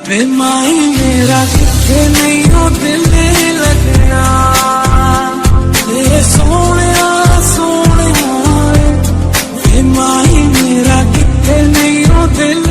वे माही मेरा किथे नहीं हो दिल लगना ये सोने सोने वे माही मेरा किथे नहीं हो दिल।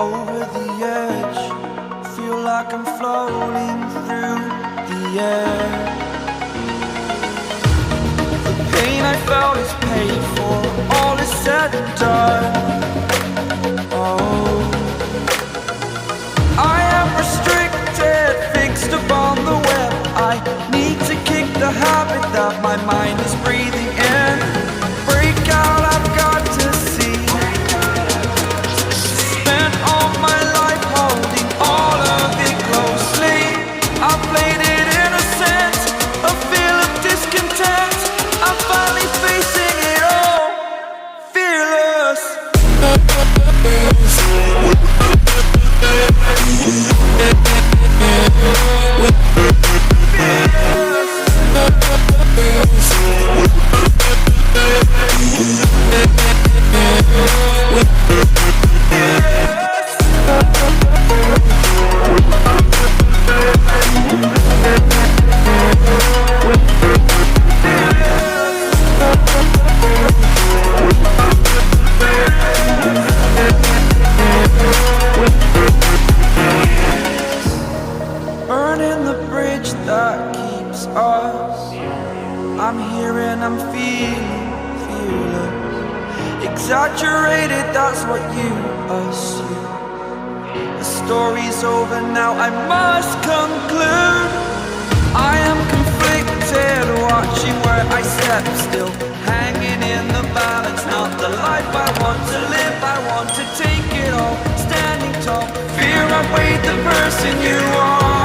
Over the edge, feel like I'm floating through the air. The pain I felt is paid for, all is said and done. Oh, I am restricted, fixed upon the web. I need to kick the habit that my mind is breathing in. Break out, I've got to see. My life holding all of it closely. I played it innocent, a feel of discontent. I'm finally facing it all, fearless. Burning the bridge that keeps us. I'm here and I'm feeling fearless. Exaggerated, that's what you assume. The story's over now, I must conclude. I am conflicted, watching where I step still, hanging in the balance. Not the life I want to live, I want to take it all. Standing tall, fear I weighed the person you are.